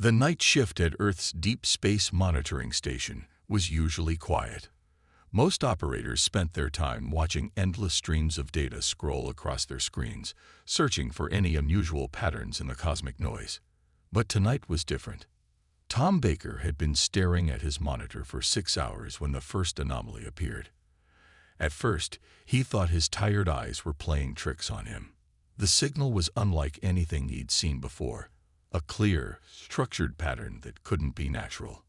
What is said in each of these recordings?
The night shift at Earth's Deep Space Monitoring Station was usually quiet. Most operators spent their time watching endless streams of data scroll across their screens, searching for any unusual patterns in the cosmic noise. But tonight was different. Tom Baker had been staring at his monitor for 6 hours when the first anomaly appeared. At first, he thought his tired eyes were playing tricks on him. The signal was unlike anything he'd seen before, a clear, structured pattern that couldn't be natural.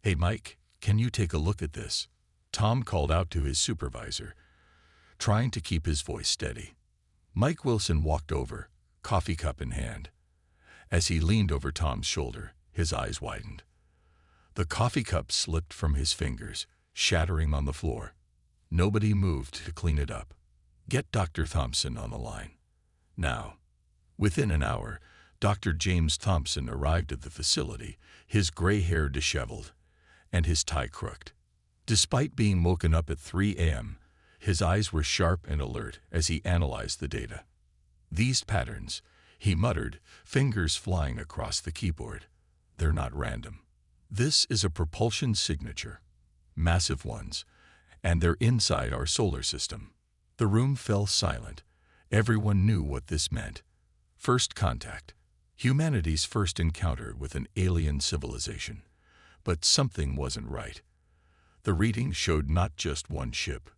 "Hey Mike, can you take a look at this?" Tom called out to his supervisor, trying to keep his voice steady. Mike Wilson walked over, coffee cup in hand. As he leaned over Tom's shoulder, his eyes widened. The coffee cup slipped from his fingers, shattering on the floor. Nobody moved to clean it up. "Get Dr. Thompson on the line now." Within an hour, Dr. James Thompson arrived at the facility, his gray hair disheveled and his tie crooked. Despite being woken up at 3 a.m., his eyes were sharp and alert as he analyzed the data. "These patterns," he muttered, fingers flying across the keyboard. "They're not random. This is a propulsion signature. Massive ones, and they're inside our solar system." The room fell silent. Everyone knew what this meant. First contact. Humanity's first encounter with an alien civilization. But something wasn't right. The readings showed not just one ship,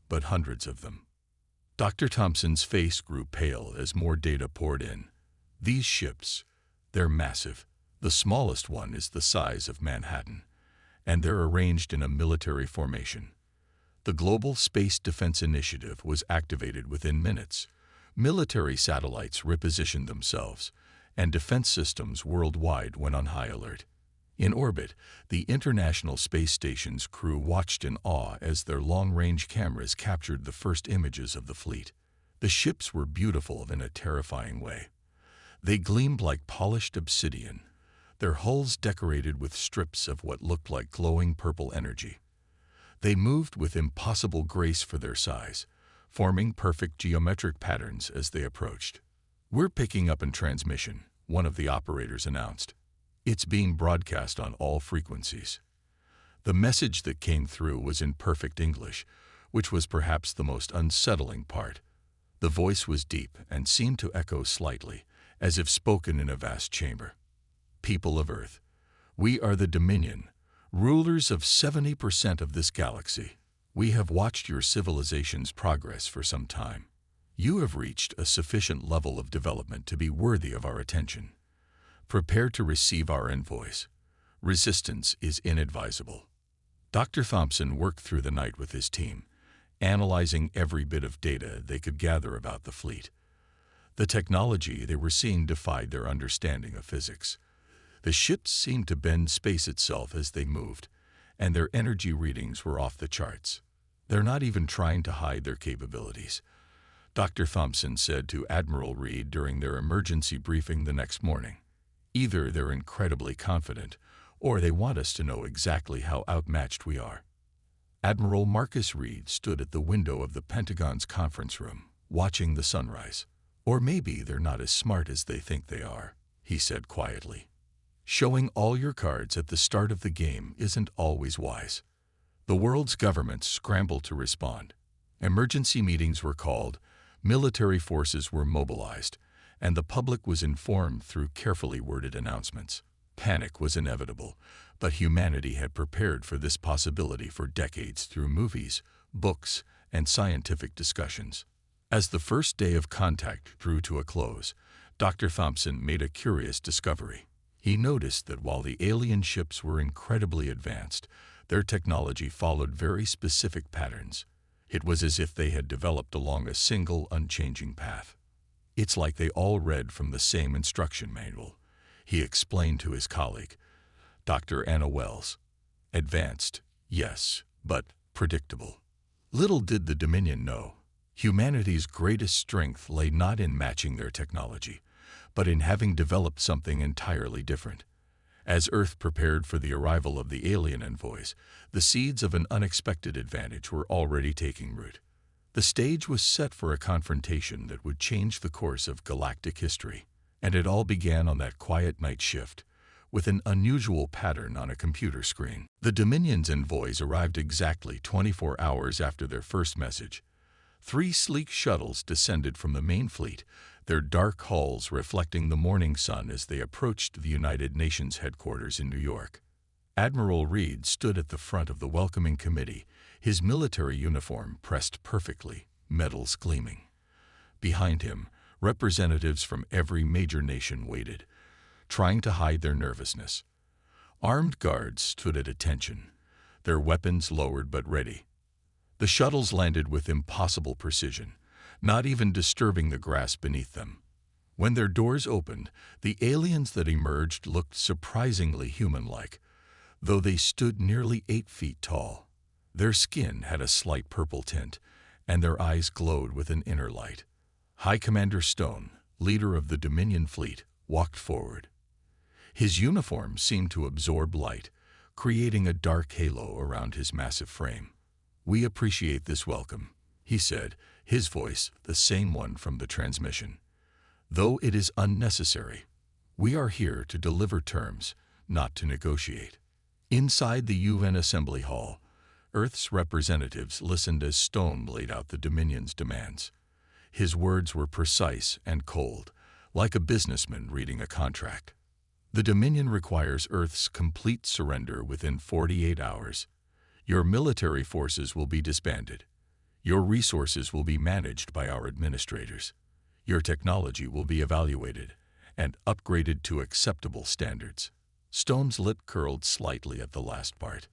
but hundreds of them. Dr. Thompson's face grew pale as more data poured in. "These ships, they're massive. The smallest one is the size of Manhattan, and they're arranged in a military formation." The Global Space Defense Initiative was activated within minutes. Military satellites repositioned themselves, and defense systems worldwide went on high alert. In orbit, the International Space Station's crew watched in awe as their long-range cameras captured the first images of the fleet. The ships were beautiful in a terrifying way. They gleamed like polished obsidian, their hulls decorated with strips of what looked like glowing purple energy. They moved with impossible grace for their size, forming perfect geometric patterns as they approached. "We're picking up in transmission," one of the operators announced. "It's being broadcast on all frequencies." The message that came through was in perfect English, which was perhaps the most unsettling part. The voice was deep and seemed to echo slightly, as if spoken in a vast chamber. "People of Earth, we are the Dominion, rulers of 70% of this galaxy. We have watched your civilization's progress for some time. You have reached a sufficient level of development to be worthy of our attention. Prepare to receive our envoys. Resistance is inadvisable." Dr. Thompson worked through the night with his team, analyzing every bit of data they could gather about the fleet. The technology they were seeing defied their understanding of physics. The ships seemed to bend space itself as they moved, and their energy readings were off the charts. "They're not even trying to hide their capabilities," Dr. Thompson said to Admiral Reed during their emergency briefing the next morning. "Either they're incredibly confident, or they want us to know exactly how outmatched we are." Admiral Marcus Reed stood at the window of the Pentagon's conference room, watching the sunrise. "Or maybe they're not as smart as they think they are," he said quietly. "Showing all your cards at the start of the game isn't always wise." The world's governments scrambled to respond. Emergency meetings were called, military forces were mobilized, and the public was informed through carefully worded announcements. Panic was inevitable, but humanity had prepared for this possibility for decades through movies, books, and scientific discussions. As the first day of contact drew to a close, Dr. Thompson made a curious discovery. He noticed that while the alien ships were incredibly advanced, their technology followed very specific patterns. It was as if they had developed along a single, unchanging path. "It's like they all read from the same instruction manual," he explained to his colleague, Dr. Anna Wells. "Advanced, yes, but predictable." Little did the Dominion know, humanity's greatest strength lay not in matching their technology, but in having developed something entirely different. As Earth prepared for the arrival of the alien envoys, the seeds of an unexpected advantage were already taking root. The stage was set for a confrontation that would change the course of galactic history, and it all began on that quiet night shift, with an unusual pattern on a computer screen. The Dominion's envoys arrived exactly 24 hours after their first message. 3 sleek shuttles descended from the main fleet, their dark hulls reflecting the morning sun as they approached the United Nations headquarters in New York. Admiral Reed stood at the front of the welcoming committee, his military uniform pressed perfectly, medals gleaming. Behind him, representatives from every major nation waited, trying to hide their nervousness. Armed guards stood at attention, their weapons lowered but ready. The shuttles landed with impossible precision, not even disturbing the grass beneath them. When their doors opened, the aliens that emerged looked surprisingly human-like, though they stood nearly 8 feet tall. Their skin had a slight purple tint, and their eyes glowed with an inner light. High Commander Stone, leader of the Dominion fleet, walked forward. His uniform seemed to absorb light, creating a dark halo around his massive frame. "We appreciate this welcome," he said, his voice the same one from the transmission. "Though it is unnecessary, we are here to deliver terms, not to negotiate." Inside the UN Assembly Hall, Earth's representatives listened as Stone laid out the Dominion's demands. His words were precise and cold, like a businessman reading a contract. "The Dominion requires Earth's complete surrender within 48 hours. Your military forces will be disbanded. Your resources will be managed by our administrators. Your technology will be evaluated and upgraded to acceptable standards." Stone's lip curled slightly at the last part.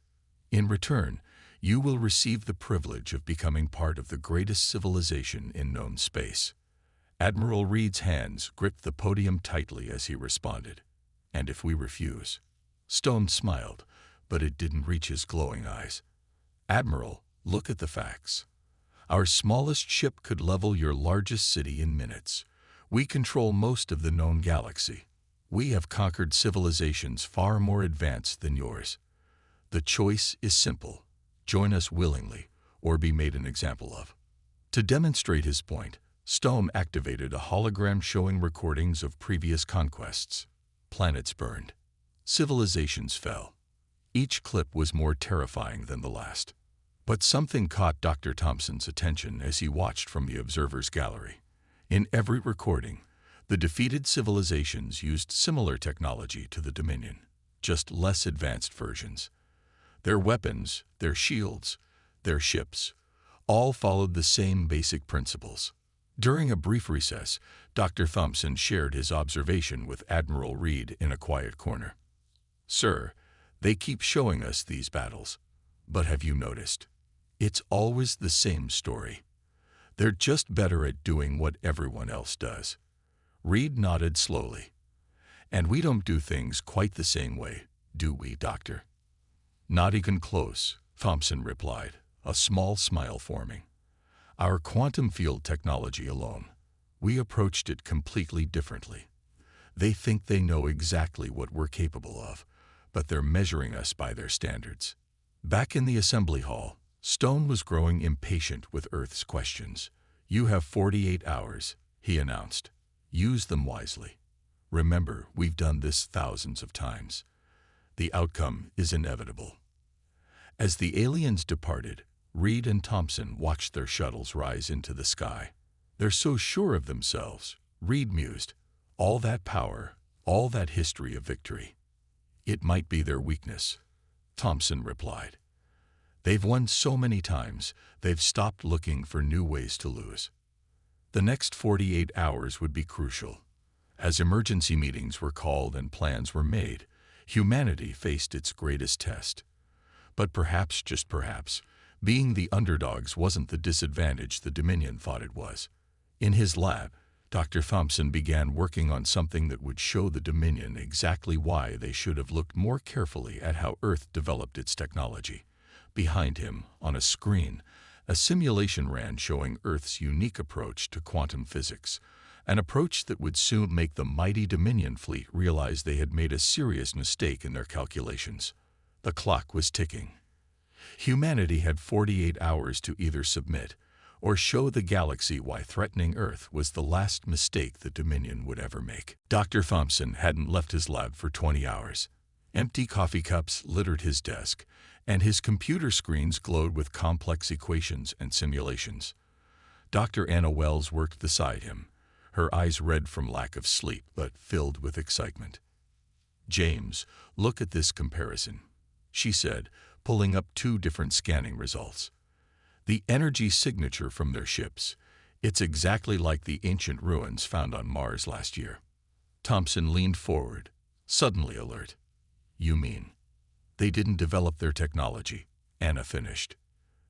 "In return, you will receive the privilege of becoming part of the greatest civilization in known space." Admiral Reed's hands gripped the podium tightly as he responded. "And if we refuse?" Stone smiled, but it didn't reach his glowing eyes. "Admiral, look at the facts. Our smallest ship could level your largest city in minutes. We control most of the known galaxy. We have conquered civilizations far more advanced than yours. The choice is simple: join us willingly, or be made an example of." To demonstrate his point, Stone activated a hologram showing recordings of previous conquests. Planets burned. Civilizations fell. Each clip was more terrifying than the last. But something caught Dr. Thompson's attention as he watched from the observer's gallery. In every recording, the defeated civilizations used similar technology to the Dominion, just less advanced versions. Their weapons, their shields, their ships, all followed the same basic principles. During a brief recess, Dr. Thompson shared his observation with Admiral Reed in a quiet corner. "Sir, they keep showing us these battles. But have you noticed? It's always the same story. They're just better at doing what everyone else does." Reed nodded slowly. "And we don't do things quite the same way, do we, Doctor?" "Not even close," Thompson replied, a small smile forming. "Our quantum field technology alone, we approached it completely differently. They think they know exactly what we're capable of, but they're measuring us by their standards." Back in the assembly hall, Stone was growing impatient with Earth's questions. "You have 48 hours, he announced. "Use them wisely. Remember, we've done this thousands of times. The outcome is inevitable." As the aliens departed, Reed and Thompson watched their shuttles rise into the sky. "They're so sure of themselves," Reed mused. "All that power, all that history of victory." "It might be their weakness," Thompson replied. "They've won so many times, they've stopped looking for new ways to lose." The next 48 hours would be crucial. As emergency meetings were called and plans were made, humanity faced its greatest test. But perhaps, just perhaps, being the underdogs wasn't the disadvantage the Dominion thought it was. In his lab, Dr. Thompson began working on something that would show the Dominion exactly why they should have looked more carefully at how Earth developed its technology. Behind him, on a screen, a simulation ran showing Earth's unique approach to quantum physics, an approach that would soon make the mighty Dominion fleet realize they had made a serious mistake in their calculations. The clock was ticking. Humanity had 48 hours to either submit or show the galaxy why threatening Earth was the last mistake the Dominion would ever make. Dr. Thompson hadn't left his lab for 20 hours. Empty coffee cups littered his desk, and his computer screens glowed with complex equations and simulations. Dr. Anna Wells worked beside him, her eyes red from lack of sleep but filled with excitement. "James, look at this comparison," she said, pulling up 2 different scanning results. "The energy signature from their ships. It's exactly like the ancient ruins found on Mars last year." Thompson leaned forward, suddenly alert. "You mean they didn't develop their technology?" Anna finished.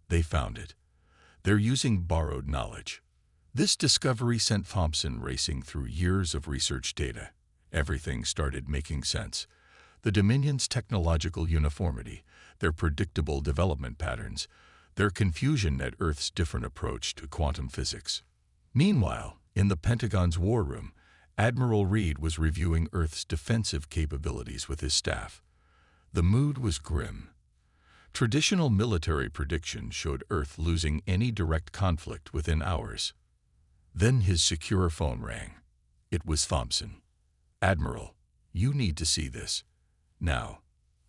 "They found it. They're using borrowed knowledge." This discovery sent Thompson racing through years of research data. Everything started making sense. The Dominion's technological uniformity, their predictable development patterns, their confusion at Earth's different approach to quantum physics. Meanwhile, in the Pentagon's war room, Admiral Reed was reviewing Earth's defensive capabilities with his staff. The mood was grim. Traditional military predictions showed Earth losing any direct conflict within hours. Then his secure phone rang. It was Thompson. "Admiral, you need to see this. Now."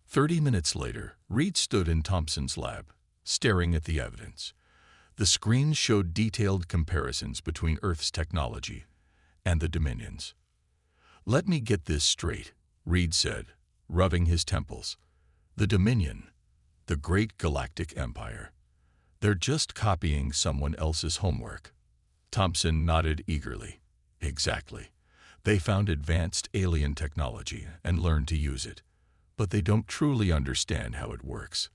30 minutes later, Reed stood in Thompson's lab, staring at the evidence. The screens showed detailed comparisons between Earth's technology and the Dominion's. "Let me get this straight," Reed said, rubbing his temples. "The Dominion, the great galactic empire, they're just copying someone else's homework." Thompson nodded eagerly. "Exactly. They found advanced alien technology and learned to use it, but they don't truly understand how it works.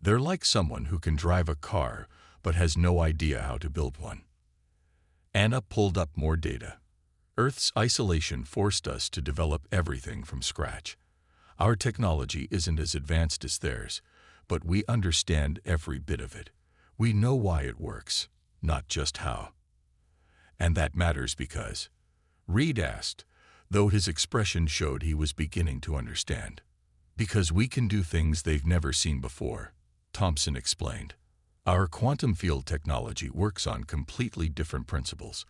They're like someone who can drive a car but has no idea how to build one." Anna pulled up more data. "Earth's isolation forced us to develop everything from scratch. Our technology isn't as advanced as theirs, but we understand every bit of it. We know why it works, not just how." "And that matters because?" Reed asked, though his expression showed he was beginning to understand. "Because we can do things they've never seen before," Thompson explained. "Our quantum field technology works on completely different principles.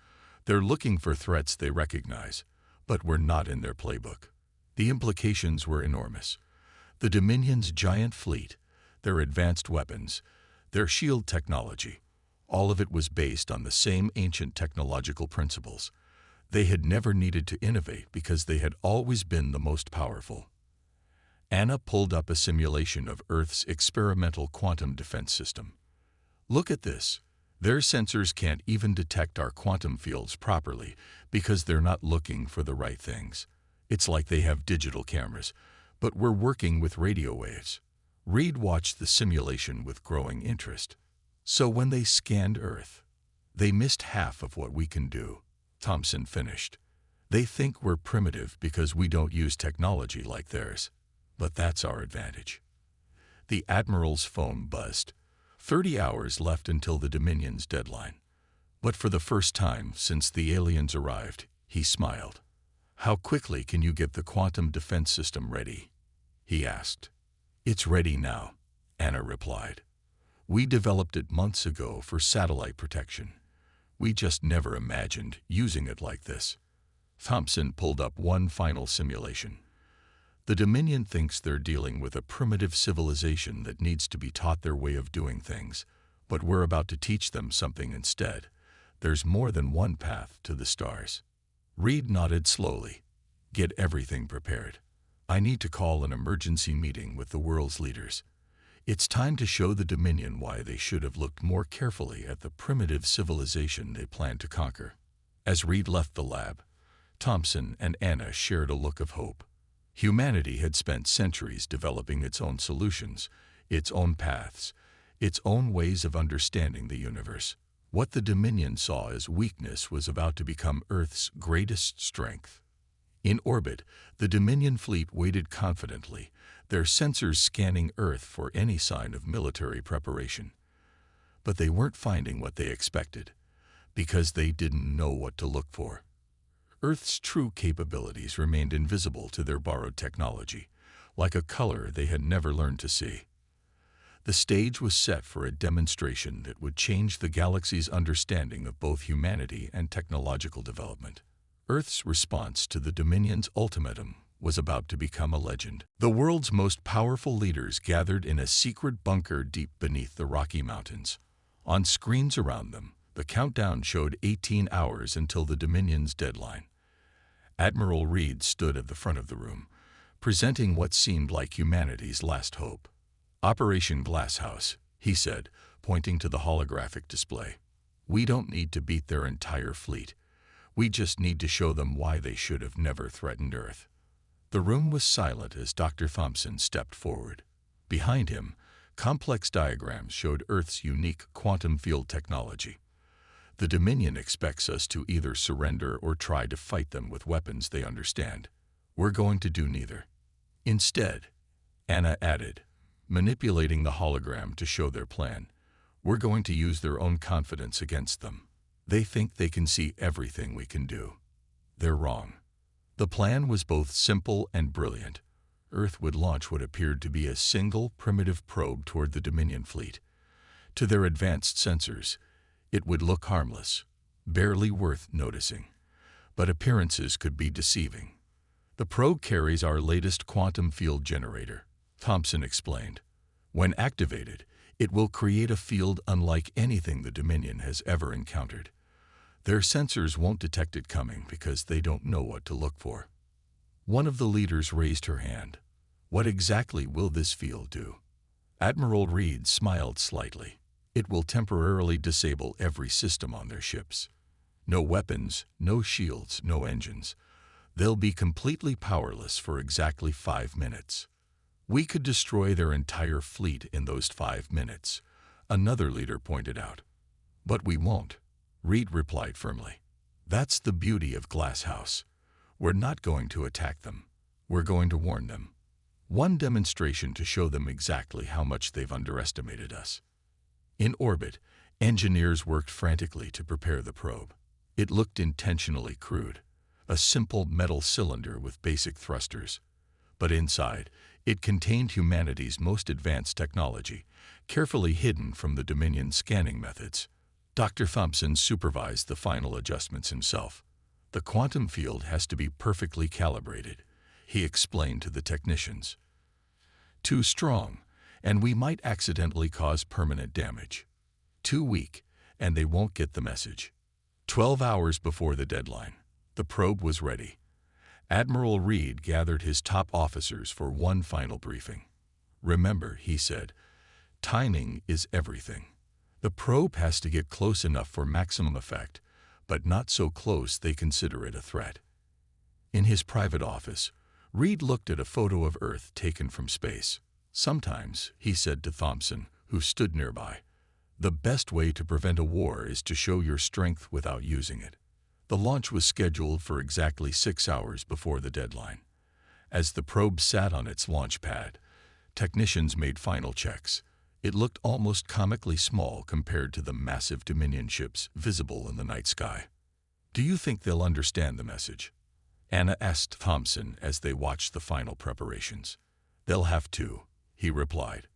They're looking for threats they recognize, but we're not in their playbook." The implications were enormous. The Dominion's giant fleet, their advanced weapons, their shield technology, all of it was based on the same ancient technological principles. They had never needed to innovate because they had always been the most powerful. Anna pulled up a simulation of Earth's experimental quantum defense system. "Look at this. Their sensors can't even detect our quantum fields properly because they're not looking for the right things. It's like they have digital cameras, but we're working with radio waves." Reed watched the simulation with growing interest. "So when they scanned Earth, they missed half of what we can do," Thompson finished. "They think we're primitive because we don't use technology like theirs. But that's our advantage." The Admiral's phone buzzed. 30 hours left until the Dominion's deadline. But for the first time since the aliens arrived, he smiled. "How quickly can you get the quantum defense system ready?" he asked. "It's ready now," Anna replied. "We developed it months ago for satellite protection. We just never imagined using it like this." Thompson pulled up one final simulation. "The Dominion thinks they're dealing with a primitive civilization that needs to be taught their way of doing things, but we're about to teach them something instead. There's more than one path to the stars." Reed nodded slowly. "Get everything prepared. I need to call an emergency meeting with the world's leaders. It's time to show the Dominion why they should have looked more carefully at the primitive civilization they planned to conquer." As Reed left the lab, Thompson and Anna shared a look of hope. Humanity had spent centuries developing its own solutions, its own paths, its own ways of understanding the universe. What the Dominion saw as weakness was about to become Earth's greatest strength. In orbit, the Dominion fleet waited confidently, their sensors scanning Earth for any sign of military preparation. But they weren't finding what they expected, because they didn't know what to look for. Earth's true capabilities remained invisible to their borrowed technology, like a color they had never learned to see. The stage was set for a demonstration that would change the galaxy's understanding of both humanity and technological development. Earth's response to the Dominion's ultimatum was about to become a legend. The world's most powerful leaders gathered in a secret bunker deep beneath the Rocky Mountains. On screens around them, the countdown showed 18 hours until the Dominion's deadline. Admiral Reed stood at the front of the room, presenting what seemed like humanity's last hope. "Operation Glasshouse," he said, pointing to the holographic display. "We don't need to beat their entire fleet. We just need to show them why they should have never threatened Earth." The room was silent as Dr. Thompson stepped forward. Behind him, complex diagrams showed Earth's unique quantum field technology. "The Dominion expects us to either surrender or try to fight them with weapons they understand. We're going to do neither." "Instead," Anna added, manipulating the hologram to show their plan, "we're going to use their own confidence against them. They think they can see everything we can do. They're wrong." The plan was both simple and brilliant. Earth would launch what appeared to be a single primitive probe toward the Dominion fleet. To their advanced sensors, it would look harmless, barely worth noticing. But appearances could be deceiving. "The probe carries our latest quantum field generator," Thompson explained. "When activated, it will create a field unlike anything the Dominion has ever encountered. Their sensors won't detect it coming because they don't know what to look for." One of the leaders raised her hand. "What exactly will this field do?" Admiral Reed smiled slightly. "It will temporarily disable every system on their ships. No weapons, no shields, no engines. They'll be completely powerless for exactly 5 minutes. We could destroy their entire fleet in those 5 minutes," another leader pointed out. "But we won't," Reed replied firmly. "That's the beauty of Glasshouse. We're not going to attack them. We're going to warn them. One demonstration to show them exactly how much they've underestimated us." In orbit, engineers worked frantically to prepare the probe. It looked intentionally crude, a simple metal cylinder with basic thrusters. But inside, it contained humanity's most advanced technology, carefully hidden from the Dominion scanning methods. Dr. Thompson supervised the final adjustments himself. "The quantum field has to be perfectly calibrated," he explained to the technicians. "Too strong, and we might accidentally cause permanent damage. Too weak, and they won't get the message." 12 hours before the deadline, the probe was ready. Admiral Reed gathered his top officers for one final briefing. "Remember," he said, "timing is everything. The probe has to get close enough for maximum effect, but not so close they consider it a threat." In his private office, Reed looked at a photo of Earth taken from space. "Sometimes," he said to Thompson, who stood nearby, "the best way to prevent a war is to show your strength without using it." The launch was scheduled for exactly 6 hours before the deadline. As the probe sat on its launch pad, technicians made final checks. It looked almost comically small compared to the massive Dominion ships visible in the night sky. "Do you think they'll understand the message?" Anna asked Thompson as they watched the final preparations. "They'll have to," he replied.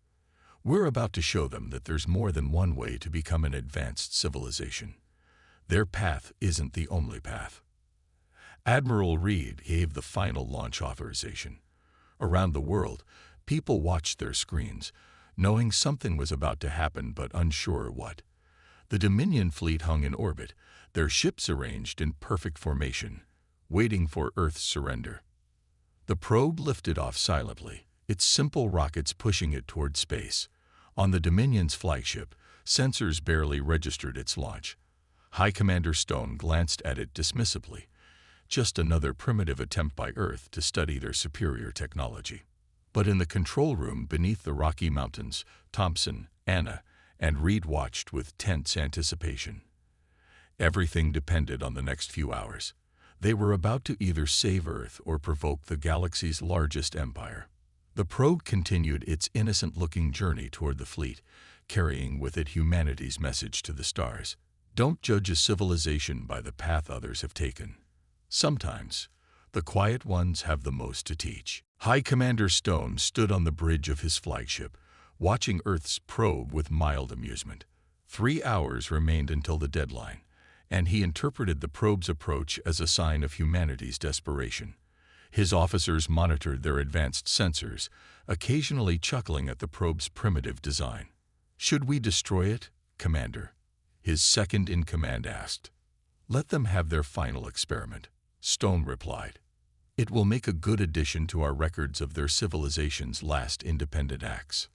"We're about to show them that there's more than one way to become an advanced civilization. Their path isn't the only path." Admiral Reed gave the final launch authorization. Around the world, people watched their screens, knowing something was about to happen but unsure what. The Dominion fleet hung in orbit, their ships arranged in perfect formation, waiting for Earth's surrender. The probe lifted off silently, its simple rockets pushing it toward space. On the Dominion's flagship, sensors barely registered its launch. High Commander Stone glanced at it dismissively. Just another primitive attempt by Earth to study their superior technology. But in the control room beneath the Rocky Mountains, Thompson, Anna, and Reed watched with tense anticipation. Everything depended on the next few hours. They were about to either save Earth or provoke the galaxy's largest empire. The probe continued its innocent-looking journey toward the fleet, carrying with it humanity's message to the stars. Don't judge a civilization by the path others have taken. Sometimes, the quiet ones have the most to teach. High Commander Stone stood on the bridge of his flagship, watching Earth's probe with mild amusement. 3 hours remained until the deadline, and he interpreted the probe's approach as a sign of humanity's desperation. His officers monitored their advanced sensors, occasionally chuckling at the probe's primitive design. "Should we destroy it, Commander?" his second-in-command asked. "Let them have their final experiment," Stone replied. "It will make a good addition to our records of their civilization's last independent acts."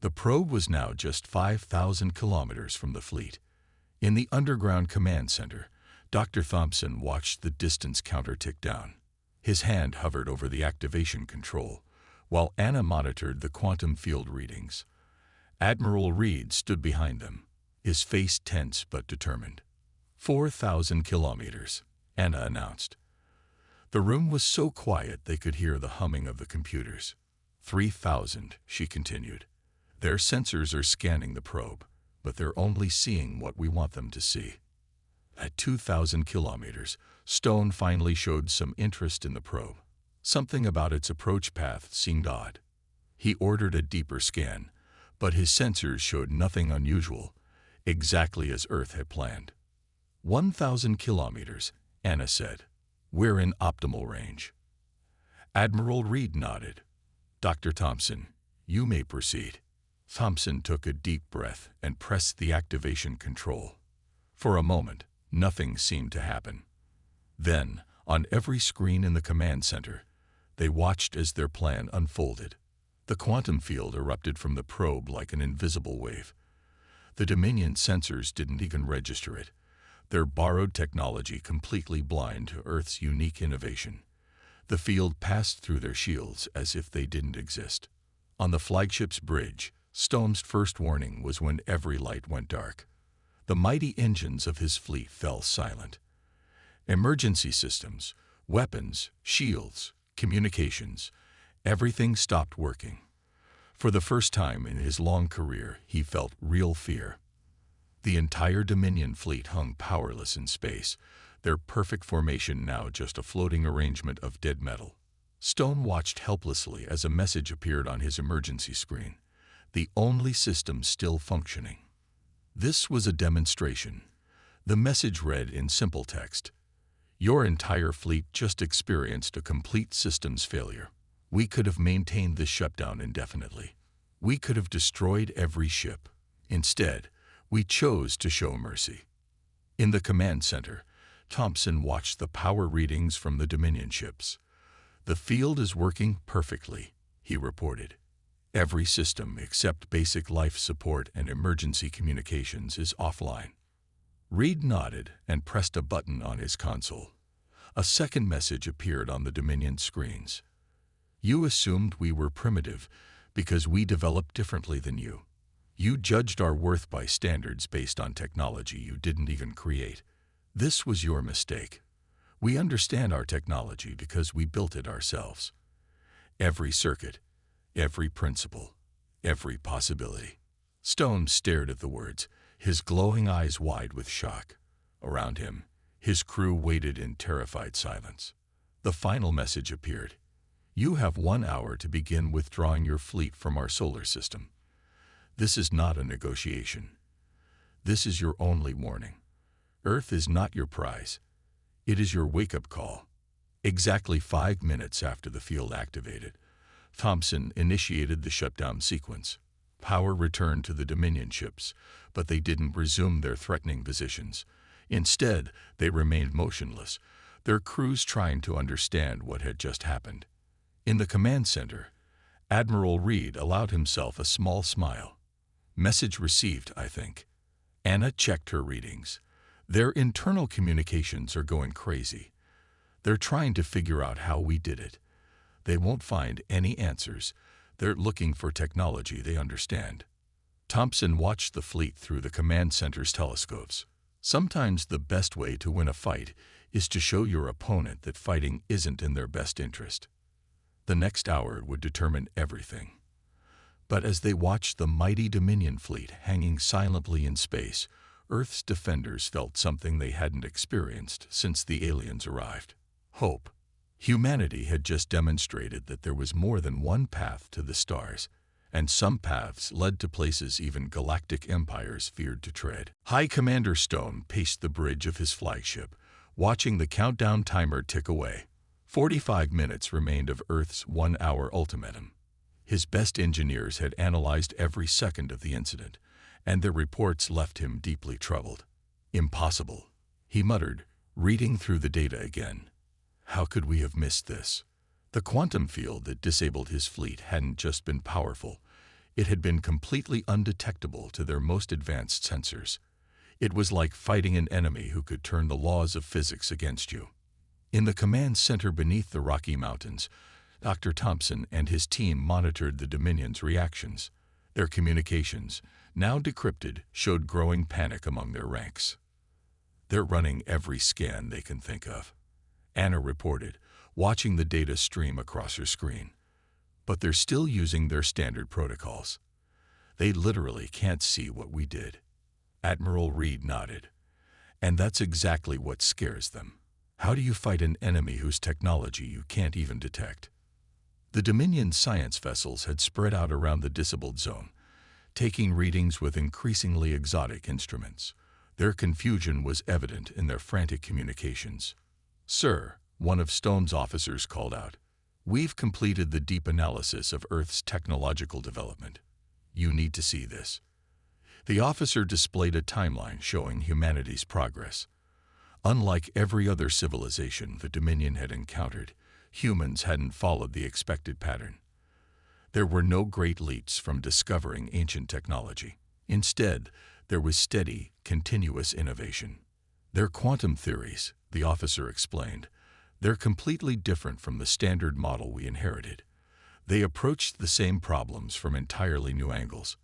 The probe was now just 5,000 kilometers from the fleet. In the underground command center, Dr. Thompson watched the distance counter tick down. His hand hovered over the activation control, while Anna monitored the quantum field readings. Admiral Reed stood behind them, his face tense but determined. 4,000 kilometers, Anna announced. The room was so quiet they could hear the humming of the computers. 3,000, she continued. "Their sensors are scanning the probe, but they're only seeing what we want them to see." At 2,000 kilometers, Stone finally showed some interest in the probe. Something about its approach path seemed odd. He ordered a deeper scan, but his sensors showed nothing unusual, exactly as Earth had planned. 1,000 kilometers, Anna said. "We're in optimal range." Admiral Reed nodded. "Dr. Thompson, you may proceed." Thompson took a deep breath and pressed the activation control. For a moment, nothing seemed to happen. Then, on every screen in the command center, they watched as their plan unfolded. The quantum field erupted from the probe like an invisible wave. The Dominion sensors didn't even register it, their borrowed technology completely blind to Earth's unique innovation. The field passed through their shields as if they didn't exist. On the flagship's bridge, Stone's first warning was when every light went dark. The mighty engines of his fleet fell silent. Emergency systems, weapons, shields, communications, everything stopped working. For the first time in his long career, he felt real fear. The entire Dominion fleet hung powerless in space, their perfect formation now just a floating arrangement of dead metal. Stone watched helplessly as a message appeared on his emergency screen. The only system still functioning. This was a demonstration. The message read in simple text, "Your entire fleet just experienced a complete systems failure. We could have maintained this shutdown indefinitely. We could have destroyed every ship. Instead, we chose to show mercy." In the command center, Thompson watched the power readings from the Dominion ships. "The field is working perfectly," he reported. "Every system except basic life support and emergency communications is offline." Reed nodded and pressed a button on his console. A second message appeared on the Dominion screens. "You assumed we were primitive because we developed differently than you. You judged our worth by standards based on technology you didn't even create. This was your mistake. We understand our technology because we built it ourselves. Every circuit, every principle, every possibility." Stone stared at the words, his glowing eyes wide with shock. Around him, his crew waited in terrified silence. The final message appeared. "You have 1 hour to begin withdrawing your fleet from our solar system. This is not a negotiation. This is your only warning. Earth is not your prize. It is your wake-up call." Exactly 5 minutes after the field activated, Thompson initiated the shutdown sequence. Power returned to the Dominion ships, but they didn't resume their threatening positions. Instead, they remained motionless, their crews trying to understand what had just happened. In the command center, Admiral Reed allowed himself a small smile. "Message received, I think." Anna checked her readings. "Their internal communications are going crazy. They're trying to figure out how we did it. They won't find any answers. They're looking for technology they understand." Thompson watched the fleet through the command center's telescopes. Sometimes the best way to win a fight is to show your opponent that fighting isn't in their best interest. The next hour would determine everything. But as they watched the mighty Dominion fleet hanging silently in space, Earth's defenders felt something they hadn't experienced since the aliens arrived. Hope. Humanity had just demonstrated that there was more than one path to the stars, and some paths led to places even galactic empires feared to tread. High Commander Stone paced the bridge of his flagship, watching the countdown timer tick away. 45 minutes remained of Earth's 1-hour ultimatum. His best engineers had analyzed every second of the incident, and their reports left him deeply troubled. "Impossible," he muttered, reading through the data again. "How could we have missed this?" The quantum field that disabled his fleet hadn't just been powerful, it had been completely undetectable to their most advanced sensors. It was like fighting an enemy who could turn the laws of physics against you. In the command center beneath the Rocky Mountains, Dr. Thompson and his team monitored the Dominion's reactions. Their communications, now decrypted, showed growing panic among their ranks. "They're running every scan they can think of," Anna reported, watching the data stream across her screen. "But they're still using their standard protocols. They literally can't see what we did." Admiral Reed nodded. "And that's exactly what scares them. How do you fight an enemy whose technology you can't even detect?" The Dominion science vessels had spread out around the disabled zone, taking readings with increasingly exotic instruments. Their confusion was evident in their frantic communications. "Sir," one of Stone's officers called out, "we've completed the deep analysis of Earth's technological development. You need to see this." The officer displayed a timeline showing humanity's progress. Unlike every other civilization the Dominion had encountered, humans hadn't followed the expected pattern. There were no great leaps from discovering ancient technology. Instead, there was steady, continuous innovation. "Their quantum theories," the officer explained, "they're completely different from the standard model we inherited. They approached the same problems from entirely new angles.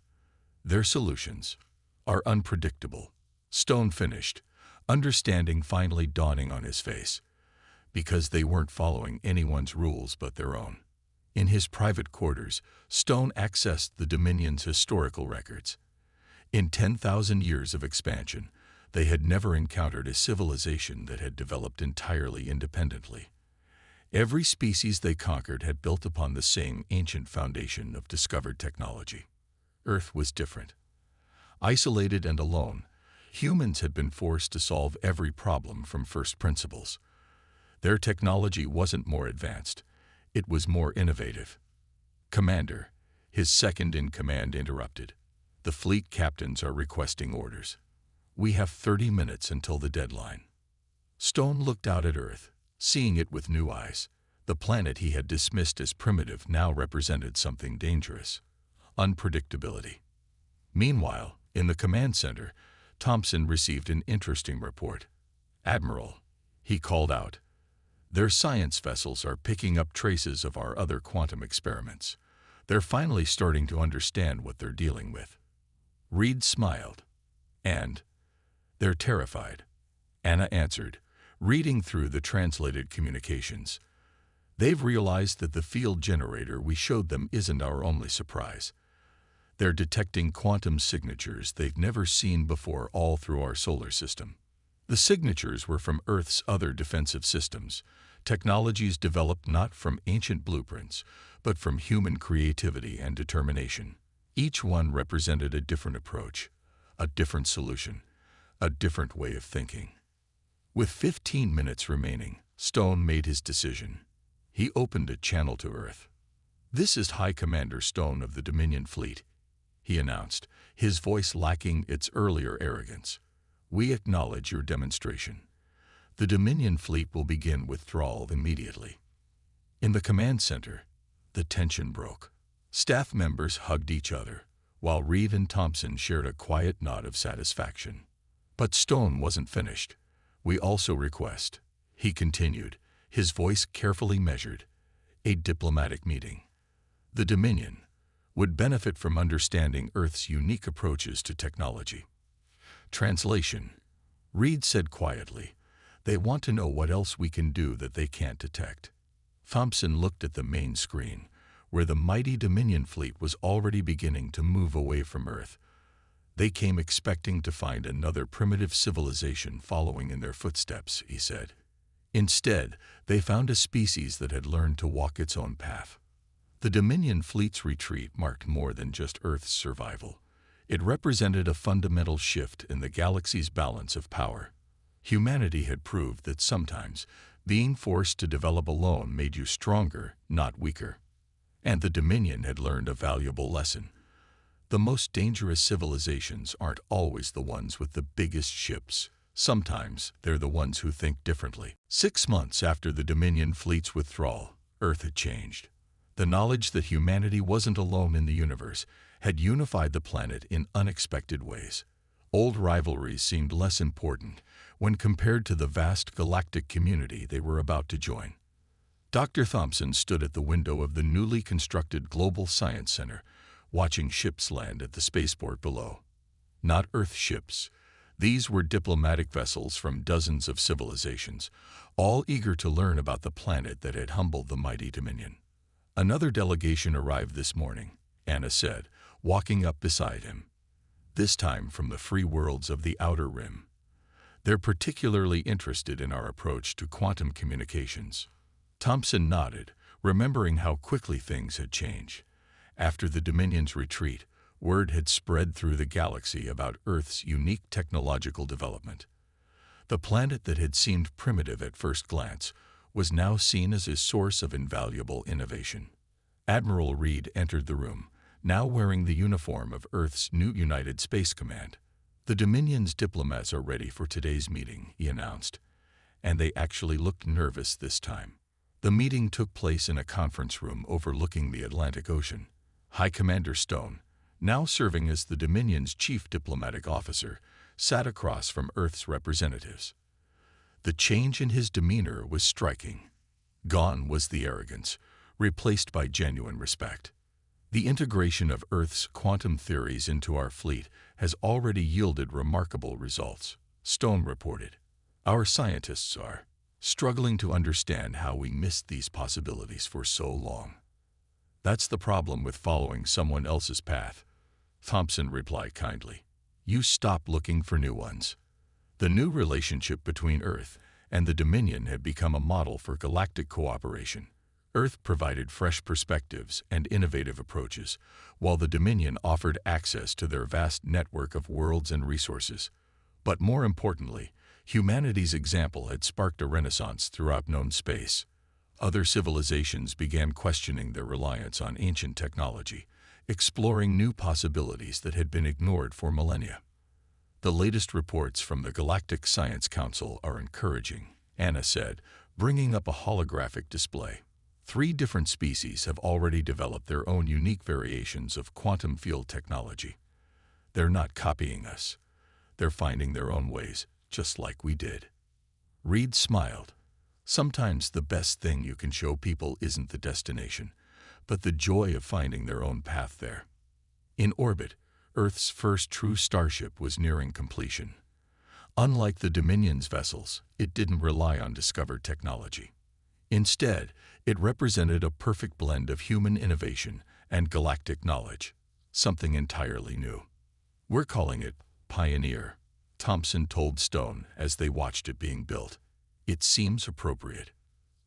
Their solutions are unpredictable." Stone finished, understanding finally dawning on his face. Because they weren't following anyone's rules but their own. In his private quarters, Stone accessed the Dominion's historical records. In 10,000 years of expansion, they had never encountered a civilization that had developed entirely independently. Every species they conquered had built upon the same ancient foundation of discovered technology. Earth was different. Isolated and alone, humans had been forced to solve every problem from first principles. Their technology wasn't more advanced, it was more innovative. "Commander," his second-in-command interrupted. "The fleet captains are requesting orders. We have 30 minutes until the deadline." Stone looked out at Earth, seeing it with new eyes. The planet he had dismissed as primitive now represented something dangerous: unpredictability. Meanwhile, in the command center, Thompson received an interesting report. "Admiral," he called out, "their science vessels are picking up traces of our other quantum experiments. They're finally starting to understand what they're dealing with." Reed smiled. "And they're terrified," Anna answered, reading through the translated communications. "They've realized that the field generator we showed them isn't our only surprise. They're detecting quantum signatures they've never seen before all through our solar system. The signatures were from Earth's other defensive systems, technologies developed not from ancient blueprints, but from human creativity and determination. Each one represented a different approach, a different solution, a different way of thinking." With 15 minutes remaining, Stone made his decision. He opened a channel to Earth. "This is High Commander Stone of the Dominion Fleet," he announced, his voice lacking its earlier arrogance. "We acknowledge your demonstration. The Dominion Fleet will begin withdrawal immediately." In the command center, the tension broke. Staff members hugged each other, while Reed and Thompson shared a quiet nod of satisfaction. But Stone wasn't finished. "We also request," he continued, his voice carefully measured, "a diplomatic meeting. The Dominion would benefit from understanding Earth's unique approaches to technology." Translation: Reed said quietly, "They want to know what else we can do that they can't detect." Thompson looked at the main screen, where the mighty Dominion fleet was already beginning to move away from Earth. "They came expecting to find another primitive civilization following in their footsteps," he said. "Instead, they found a species that had learned to walk its own path. The Dominion fleet's retreat marked more than just Earth's survival. It represented a fundamental shift in the galaxy's balance of power. Humanity had proved that sometimes being forced to develop alone made you stronger, not weaker. And the Dominion had learned a valuable lesson. The most dangerous civilizations aren't always the ones with the biggest ships. Sometimes they're the ones who think differently. 6 months after the Dominion fleet's withdrawal, Earth had changed. The knowledge that humanity wasn't alone in the universe had unified the planet in unexpected ways. Old rivalries seemed less important when compared to the vast galactic community they were about to join. Dr. Thompson stood at the window of the newly constructed Global Science Center, watching ships land at the spaceport below. Not Earth ships. These were diplomatic vessels from dozens of civilizations, all eager to learn about the planet that had humbled the mighty Dominion. Another delegation arrived this morning, Anna said, walking up beside him. This time from the free worlds of the Outer Rim. They're particularly interested in our approach to quantum communications. Thompson nodded, remembering how quickly things had changed. After the Dominion's retreat, word had spread through the galaxy about Earth's unique technological development. The planet that had seemed primitive at first glance was now seen as a source of invaluable innovation. Admiral Reed entered the room, now wearing the uniform of Earth's new United Space Command. The Dominion's diplomats are ready for today's meeting, he announced, and they actually looked nervous this time. The meeting took place in a conference room overlooking the Atlantic Ocean. High Commander Stone, now serving as the Dominion's chief diplomatic officer, sat across from Earth's representatives. The change in his demeanor was striking. Gone was the arrogance, replaced by genuine respect. The integration of Earth's quantum theories into our fleet has already yielded remarkable results, Stone reported. Our scientists are struggling to understand how we missed these possibilities for so long. That's the problem with following someone else's path, Thompson replied kindly. You stop looking for new ones. The new relationship between Earth and the Dominion had become a model for galactic cooperation. Earth provided fresh perspectives and innovative approaches, while the Dominion offered access to their vast network of worlds and resources. But more importantly, humanity's example had sparked a renaissance throughout known space. Other civilizations began questioning their reliance on ancient technology, exploring new possibilities that had been ignored for millennia. The latest reports from the Galactic Science Council are encouraging, Anna said, bringing up a holographic display. 3 different species have already developed their own unique variations of quantum field technology. They're not copying us. They're finding their own ways, just like we did. Reed smiled. Sometimes the best thing you can show people isn't the destination, but the joy of finding their own path there. In orbit, Earth's first true starship was nearing completion. Unlike the Dominion's vessels, it didn't rely on discovered technology. Instead, it represented a perfect blend of human innovation and galactic knowledge, something entirely new. We're calling it Pioneer, Thompson told Stone as they watched it being built. It seems appropriate.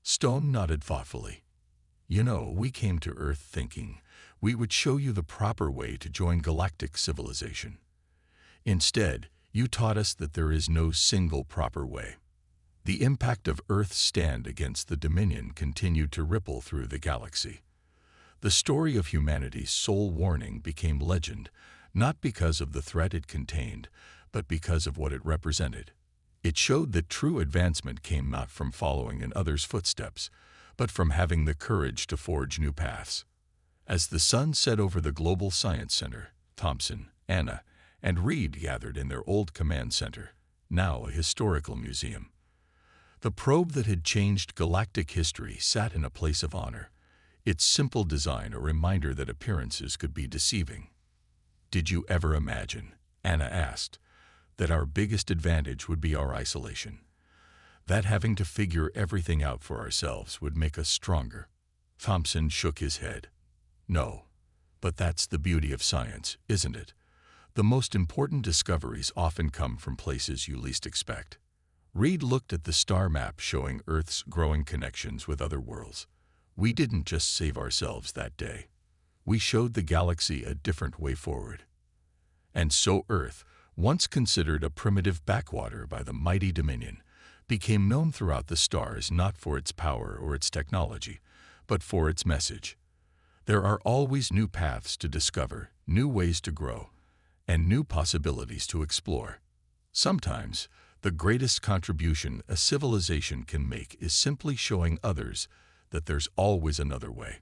Stone nodded thoughtfully. You know, we came to Earth thinking we would show you the proper way to join galactic civilization. Instead, you taught us that there is no single proper way. The impact of Earth's stand against the Dominion continued to ripple through the galaxy. The story of humanity's soul warning became legend, not because of the threat it contained, but because of what it represented. It showed that true advancement came not from following in others' footsteps, but from having the courage to forge new paths. As the sun set over the Global Science Center, Thompson, Anna, and Reed gathered in their old command center, now a historical museum. The probe that had changed galactic history sat in a place of honor, its simple design a reminder that appearances could be deceiving. Did you ever imagine, Anna asked, that our biggest advantage would be our isolation? That having to figure everything out for ourselves would make us stronger? Thompson shook his head. No, but that's the beauty of science, isn't it? The most important discoveries often come from places you least expect. Reed looked at the star map showing Earth's growing connections with other worlds. We didn't just save ourselves that day. We showed the galaxy a different way forward. And so Earth, once considered a primitive backwater by the mighty Dominion, became known throughout the stars not for its power or its technology, but for its message. There are always new paths to discover, new ways to grow, and new possibilities to explore. Sometimes, the greatest contribution a civilization can make is simply showing others that there's always another way.